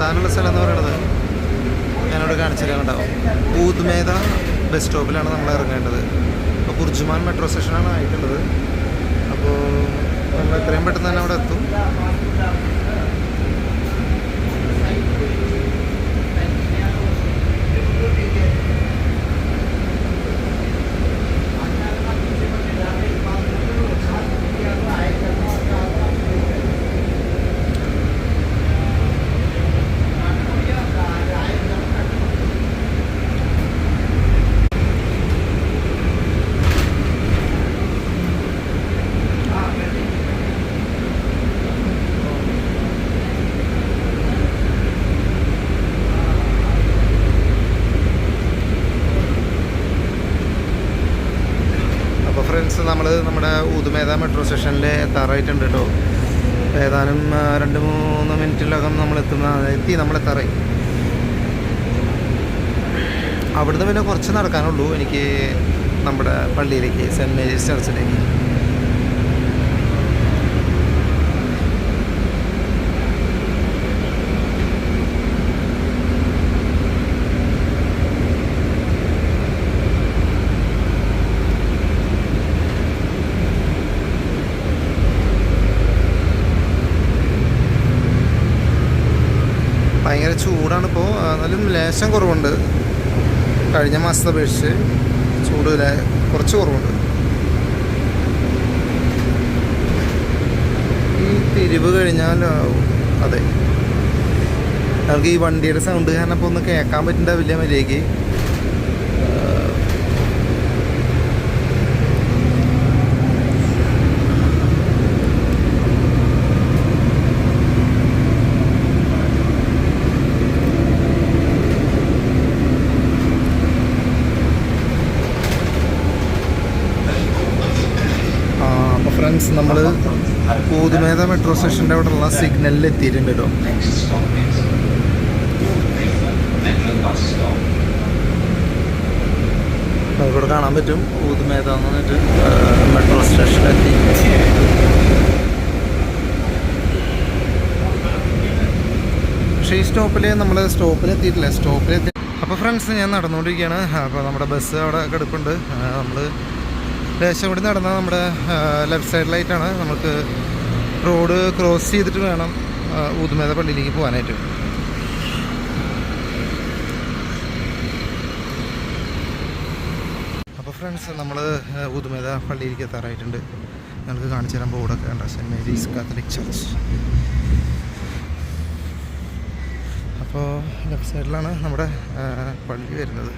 എത്താനുള്ള സ്ഥലം എന്ന് പറയുന്നത് ഞാനിവിടെ കാണിച്ചു തരാൻ ഉണ്ടാവും. ഊദ്മേദ ബസ് സ്റ്റോപ്പിലാണ് നമ്മൾ ഇറങ്ങേണ്ടത്. അപ്പോൾ ബുർജുമാൻ മെട്രോ സ്റ്റേഷനാണ് ആയിട്ടുള്ളത്. അപ്പോൾ നമ്മൾ എത്രയും പെട്ടെന്ന് തന്നെ അവിടെ എത്തും. ഫ്രണ്ട്സ്, നമ്മൾ നമ്മുടെ ഊദ്മേദ മെട്രോ സ്റ്റേഷനിൽ എത്താറായിട്ടുണ്ട് കേട്ടോ. ഏതാനും 2-3 മിനിറ്റിലകം നമ്മൾ എത്താറായി. അവിടുന്ന് പിന്നെ കുറച്ച് നടക്കാനുള്ളൂ എനിക്ക് നമ്മുടെ പള്ളിയിലേക്ക്, സെൻറ്റ് മേരീസ് ചർച്ചിലേക്ക്. ഭയങ്കര ചൂടാണിപ്പോൾ. എന്നാലും ലേശം കുറവുണ്ട്. കഴിഞ്ഞ മാസത്തെ അപേക്ഷിച്ച് ചൂട് കുറച്ച് കുറവുണ്ട്. ഈ തിരിവ് കഴിഞ്ഞാൽ അതെ, നമുക്ക് ഈ വണ്ടിയുടെ സൗണ്ട് കാരണം ഇപ്പോൾ ഒന്ന് കേൾക്കാൻ പറ്റുന്നുണ്ടാവില്ല മര്യാദയ്ക്ക്. ഫ്രണ്ട്സ്, നമ്മൾ ഊദ്മേദ മെട്രോ സ്റ്റേഷൻ്റെ അവിടെയുള്ള സിഗ്നലിൽ എത്തിയിട്ടുണ്ട് കേട്ടോ. നമുക്കിവിടെ കാണാൻ പറ്റും ഊദ്മേദ എന്ന് പറഞ്ഞിട്ട് മെട്രോ സ്റ്റേഷനിലെത്തി. പക്ഷേ ഈ സ്റ്റോപ്പിലെത്തിയിട്ടില്ല. അപ്പോൾ ഫ്രണ്ട്സ്, ഞാൻ നടന്നുകൊണ്ടിരിക്കുകയാണ്. അപ്പോൾ നമ്മുടെ ബസ് അവിടെ കിടപ്പുണ്ട്. നമ്മൾ ദേശം കൂടി നടന്നാൽ നമ്മുടെ ലെഫ്റ്റ് സൈഡിലായിട്ടാണ്. നമുക്ക് റോഡ് ക്രോസ് ചെയ്തിട്ട് വേണം ഊദ്മേദ പള്ളിയിലേക്ക് പോകാനായിട്ട്. അപ്പോൾ ഫ്രണ്ട്സ്, നമ്മൾ ഊദ്മേദ പള്ളിയിലേക്ക് എത്താറായിട്ടുണ്ട്. നമുക്ക് കാണിച്ചു തരാൻ ബോർഡൊക്കെ ഉണ്ട്, സെൻറ്റ് മേരീസ് കാത്തലിക് ചർച്ച്. അപ്പോൾ ലെഫ്റ്റ് സൈഡിലാണ് നമ്മുടെ പള്ളി വരുന്നത്.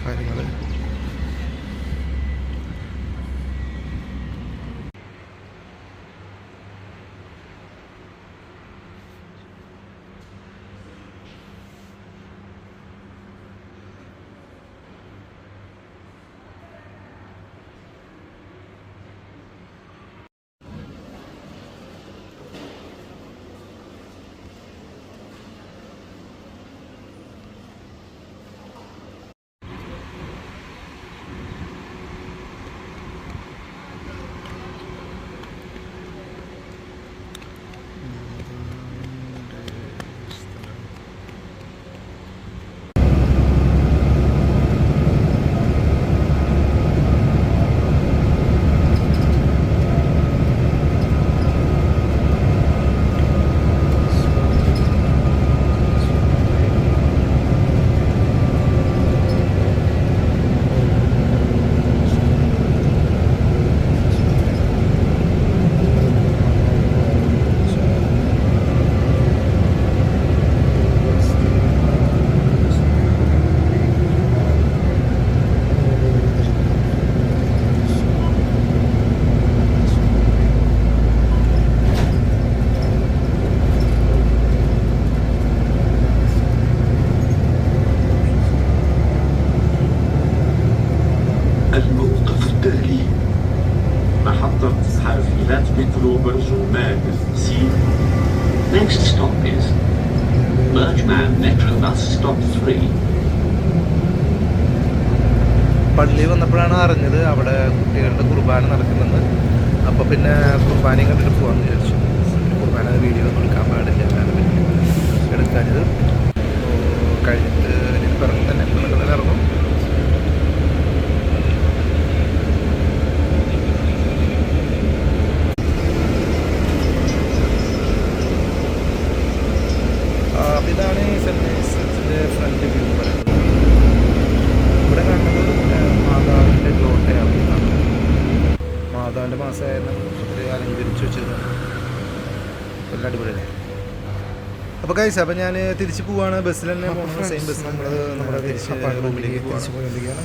കാര്യങ്ങൾ Next stop is Bergman Metro Bus Stop 3. പള്ളി വന്നപ്പോഴാണ് അറിഞ്ഞത് അവിടെ കുട്ടികളുടെ കുർബാന നടക്കുന്നുണ്ട്. അപ്പോൾ പിന്നെ കുർബാനയും കണ്ടിട്ട് പോകാമെന്ന് വിചാരിച്ചു. കുർബാന വീഡിയോ ഒന്നും എടുക്കാൻ പാടില്ല. എടുക്കാനിത് കഴിഞ്ഞിട്ട് പിറകെ തന്നെ ഇറങ്ങും. ഇതാണ് സെൻറ്റ് മേരീസിൻ്റെ ഫ്രണ്ട് വ്യൂ എന്ന് പറയുന്നത്. ഇവിടെ കാണുന്നത് മാതാവിൻ്റെ ഗ്ലോട്ടയാണ്. മാതാവിൻ്റെ മാസമായിരുന്നു ഒത്തിരി അലങ്കരിച്ച് വെച്ചിരുന്നത്. എല്ലാം അടിപൊളിയല്ലേ. അപ്പോൾ ഗൈസ്, അപ്പോൾ ഞാൻ തിരിച്ച് പോവാണ്. ബസ്സിൽ തന്നെ പോകുന്നത്. സെയിം ബസ് നമ്മുടെ തിരിച്ച് റൂമിലേക്ക് തിരിച്ച് പോയിക്കൊണ്ടിരിക്കുകയാണ്.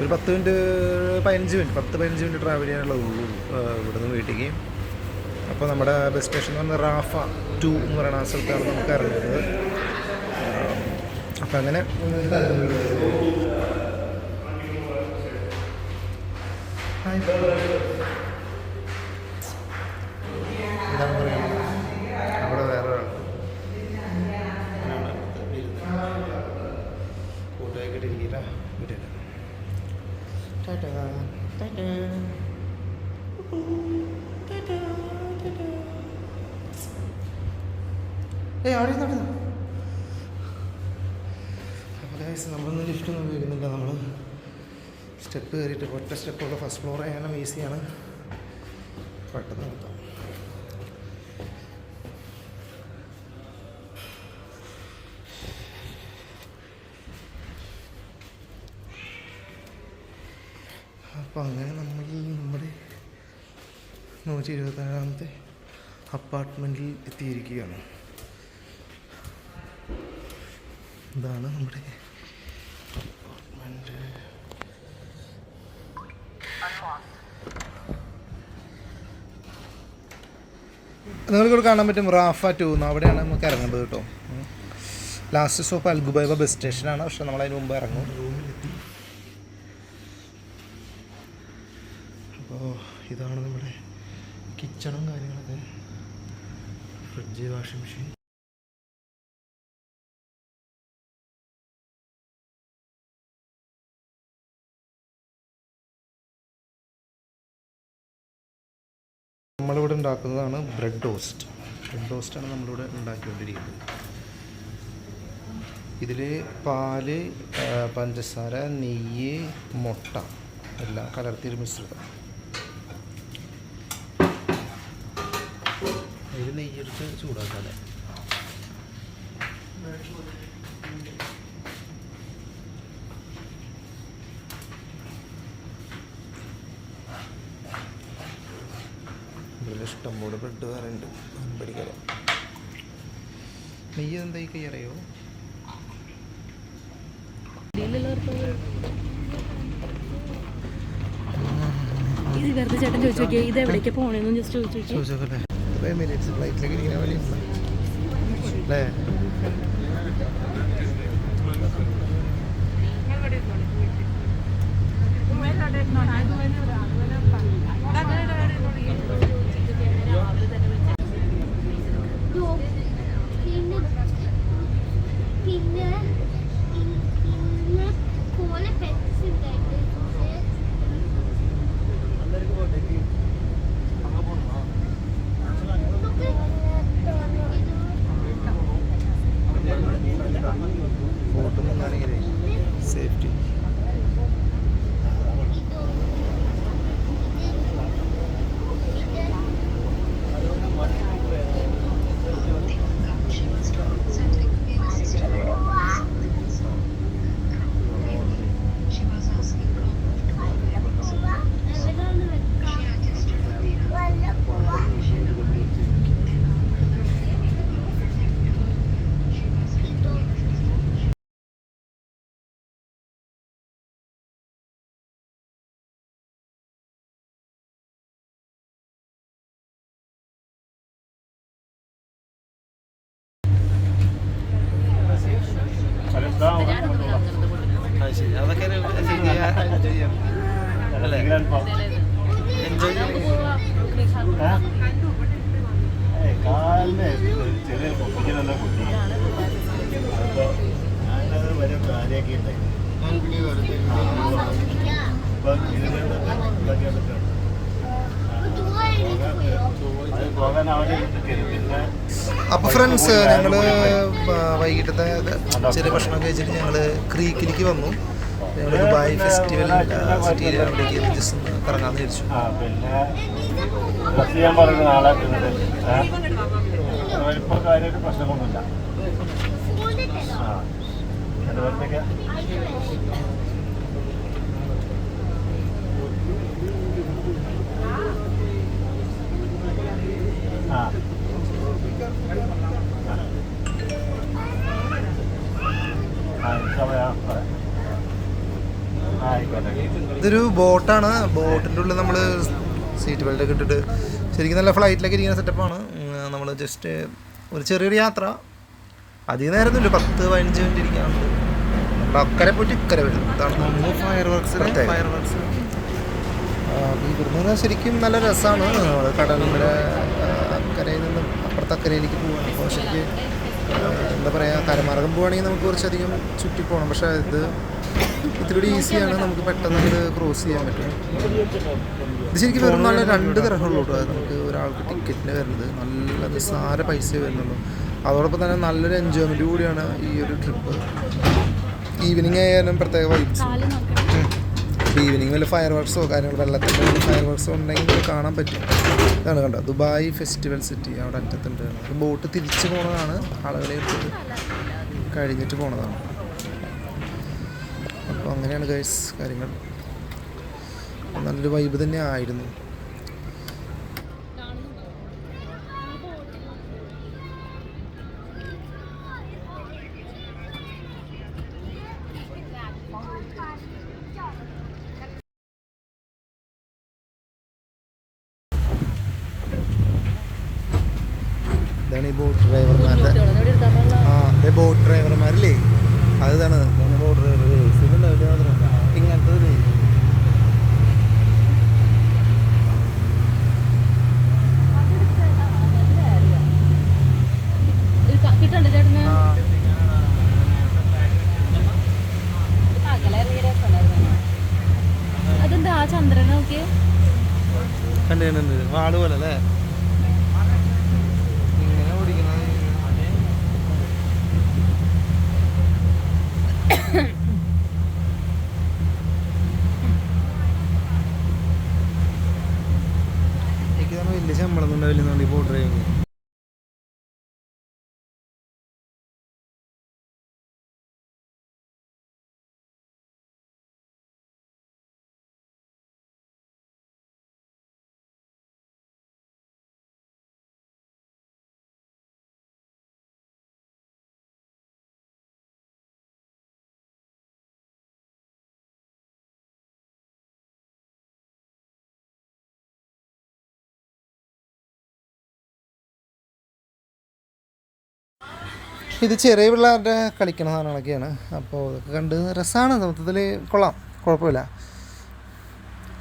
ഒരു 10-15 മിനിറ്റ് ട്രാവൽ ചെയ്യാനുള്ളതുള്ളൂ ഇവിടുന്ന് വീട്ടിലേക്ക്. അപ്പോൾ നമ്മുടെ ബസ് സ്റ്റേഷൻ എന്ന് പറഞ്ഞാൽ റാഫ 2 എന്ന് പറയുന്ന ആ സ്ഥലത്താണ് നമുക്ക് ഇറങ്ങുന്നത്. അപ്പം അങ്ങനെ എന്താണ് പറയുക, അവിടെ വേറെ കൂട്ടായിട്ട് ഇരിക്കില്ല. അവിടെ നടന്നു. അപ്പോൾ ഗൈസ്, നമ്മളൊന്നും ലിഫ്റ്റൊന്നും ഉപയോഗിക്കുന്നില്ല. നമ്മൾ സ്റ്റെപ്പ് കയറിയിട്ട് ഒറ്റ സ്റ്റെപ്പുള്ള ഫസ്റ്റ് ഫ്ലോർ ആയാലും ഈസിയാണ്, പെട്ടെന്ന് നിർത്താം. അപ്പോൾ അങ്ങനെ നമ്മൾ നമ്മുടെ 127ാമത്തെ അപ്പാർട്ട്മെൻറ്റിൽ എത്തിയിരിക്കുകയാണ്. ഇതാണ് നമ്മുടെ അപ്പാർട്ട്മെൻറ്റ്. നിങ്ങൾക്കിവിടെ കാണാൻ പറ്റും റാഫ 2 എന്ന്. അവിടെയാണ് നമുക്ക് ഇറങ്ങേണ്ടത് കേട്ടോ. ലാസ്റ്റ് സ്റ്റോപ്പ് അൽഗുബൈബ ബസ് സ്റ്റേഷനാണ്. പക്ഷെ നമ്മളതിന് മുമ്പ് ഇറങ്ങും. റൂമിലെത്തി. അപ്പോൾ ഇതാണ് നമ്മുടെ കിച്ചണും കാര്യങ്ങളൊക്കെ. Fridge, washing machine. നമ്മളിവിടെ ഉണ്ടാക്കുന്നതാണ് ബ്രെഡ് ടോസ്റ്റ്. ബ്രെഡ് ടോസ്റ്റാണ് നമ്മളിവിടെ ഉണ്ടാക്കിക്കൊണ്ടിരിക്കുന്നത്. ഇതിൽ പാല്, പഞ്ചസാര, നെയ്യ്, മുട്ട എല്ലാം കലർത്തിയൊരു മിശ്രിതം. ഇതിൽ നെയ്യെടുത്ത് ചൂടാക്കാതെ. ഇവിടെ ഇഷ്ടംപോലെ ബ്രെഡ് വേറെ ഉണ്ട്. പഠിക്കാലോ. നെയ്യ് എന്തായി കൈ അറിയോ? ഇത് വെറുതെ ചേട്ടൻ ചോദിച്ചു നോക്കിയാൽ ഇത് എവിടേക്ക് പോകണമെന്ന് ജസ്റ്റ് ചോദിച്ചോക്കല്ലേ. ഫ്ലൈറ്റിലേക്ക് ഇങ്ങനെ വലിയ അല്ലേ? സേഫ്റ്റി. ശരി, അതൊക്കെ എൻജോയ് ചെയ്യാം അല്ലേ? എൻജോയ് കാലിന് ചെറിയ പൊക്കിക്കലെല്ലാം പൊട്ടി. അപ്പോൾ ഞാനത് വരെ കാര്യമൊക്കെ ഉണ്ടായി. അപ്പം ഇതിനൊക്കെ ഉണ്ടാക്കിയാൽ പറ്റും. അത് പോകാൻ അവിടെ കരുതില്ല. അപ്പോൾ ഫ്രണ്ട്സ് ഞങ്ങൾ വൈകിട്ടത്തെ ചെറിയ ഭക്ഷണം കഴിച്ചിട്ട് ഞങ്ങൾ ക്രീക്കിലേക്ക് വന്നു. ഞങ്ങൾ ദുബായ് ഫെസ്റ്റിവൽ സിറ്റിയിൽ അവിടേക്ക് ജസ്റ്റ് ഒന്ന് കറങ്ങാമെന്ന് വിചാരിച്ചു. പിന്നെ ഡ്രസ് ചെയ്യാൻ പറയുന്നത് നാളെ ഇപ്പോൾ കാര്യമായിട്ട് പ്രശ്നമൊന്നുമില്ല. അതുപോലത്തേക്ക് ഇതൊരു ബോട്ടാണ്. ബോട്ടിൻ്റെ ഉള്ളിൽ നമ്മൾ സീറ്റ് ബെൽറ്റൊക്കെ ഇട്ടിട്ട് ശരിക്കും നല്ല ഫ്ലൈറ്റിലൊക്കെ ഇരിക്കുന്ന സെറ്റപ്പാണ്. നമ്മൾ ജസ്റ്റ് ഒരു ചെറിയൊരു യാത്ര, അധികം നേരമൊന്നുമില്ല, 10-15 മിനിറ്റ് ഇരിക്കാനുണ്ട്. നമ്മൾ അക്കരെ പോയിട്ട് ഇക്കരെ വരും. ഇതാണ് ഫയർ വർക്ക്സ്. ഇവിടുന്ന് ശരിക്കും നല്ല രസമാണ്. കടലിൻ്റെ അക്കരയിൽ നിന്നും അപ്പുറത്തെ അക്കരയിലേക്ക് പോവാണ്. അപ്പോൾ ശരിക്കും എന്താ പറയുക, കരമാർഗം പോവുകയാണെങ്കിൽ നമുക്ക് കുറച്ചധികം ചുറ്റി പോകണം. പക്ഷേ ഇത്തിരി ഈസിയാണ്, നമുക്ക് പെട്ടെന്ന് ഇത് ക്രോസ് ചെയ്യാൻ പറ്റും. ഇത് ശരിക്കും വെറും നല്ല 2 തരങ്ങളുള്ളൂ കേട്ടോ. നമുക്ക് ഒരാൾക്ക് ടിക്കറ്റിന് വരുന്നത് നല്ല നിസ്സാര പൈസ വരുന്നുള്ളൂ. അതോടൊപ്പം തന്നെ നല്ലൊരു എൻജോയ്മെൻറ്റ് കൂടിയാണ് ഈ ഒരു ട്രിപ്പ്. ഈവനിങ് ആയാലും പ്രത്യേക വൈബ്സ്. ഈവനിങ് വല്ല ഫയർ വർക്ക്സോ കാര്യങ്ങൾ, വെള്ളത്തിൻ്റെ ഫയർ വർക്ക്സോ ഉണ്ടെങ്കിൽ നമുക്ക് കാണാൻ പറ്റും. ഇതാണ് കണ്ടോ ദുബായ് ഫെസ്റ്റിവൽ സിറ്റി. അവിടെ അറ്റത്തുണ്ട്. ബോട്ട് തിരിച്ച് പോണതാണ്, ആളുകളെ എടുത്തിട്ട് കഴിഞ്ഞിട്ട് പോണതാണ്. അപ്പോൾ അങ്ങനെയാണ് ഗൈസ് കാര്യങ്ങൾ. നല്ലൊരു വൈബ് തന്നെ ആയിരുന്നു. ഇതാണ് ഈ ബോട്ട് ഡ്രൈവർമാരുടെ. ബോട്ട് ഡ്രൈവർമാരില്ലേ, അതാണ് ബോട്ട് ഡ്രൈവർ. ഇങ്ങനത്തെ അതെന്താ ആ ചന്ദ്രൻ നോക്കിയേ കണ്ടുണ്ട് വാട് പോലെ അല്ലേ ഇങ്ങനെ ഓടിക്കുന്നത്. എനിക്ക് തന്നെ വലിയ ശമ്പളം ഒന്നും ഉണ്ടാവില്ല ഈ ബോട്ട് ഡ്രൈവിങ്. ഇത് ചെറിയ പിള്ളേരുടെ കളിക്കണ സാധനങ്ങളൊക്കെയാണ്. അപ്പോൾ ഇതൊക്കെ കണ്ട് രസമാണ്. മൊത്തത്തിൽ കൊള്ളാം, കുഴപ്പമില്ല.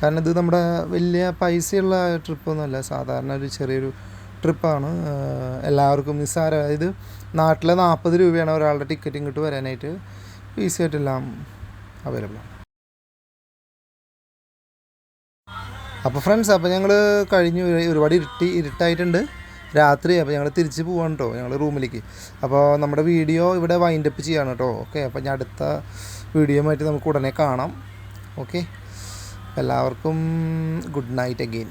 കാരണം ഇത് നമ്മുടെ വലിയ പൈസയുള്ള ട്രിപ്പൊന്നുമല്ല, സാധാരണ ഒരു ചെറിയൊരു ട്രിപ്പാണ്. എല്ലാവർക്കും നിസ്സാര, അതായത് നാട്ടിലെ 40 രൂപയാണ് ഒരാളുടെ ടിക്കറ്റ് ഇങ്ങോട്ട് വരാനായിട്ട്. ഈസി ആയിട്ടെല്ലാം അവൈലബിളാണ്. അപ്പോൾ ഫ്രണ്ട്സ്, അപ്പോൾ ഞങ്ങൾ കഴിഞ്ഞു, ഒരുപാട് ഇരുട്ടായിട്ടുണ്ട്, രാത്രി. അപ്പോൾ ഞങ്ങൾ തിരിച്ച് പോവാണ് കേട്ടോ, ഞങ്ങൾ റൂമിലേക്ക്. അപ്പോൾ നമ്മുടെ വീഡിയോ ഇവിടെ വൈൻഡപ്പ് ചെയ്യാണ് കേട്ടോ. ഓക്കെ, അപ്പോൾ ഞാൻ അടുത്ത വീഡിയോയുമായിട്ട് നമുക്ക് ഉടനെ കാണാം. ഓക്കെ, എല്ലാവർക്കും ഗുഡ് നൈറ്റ് അഗെയിൻ.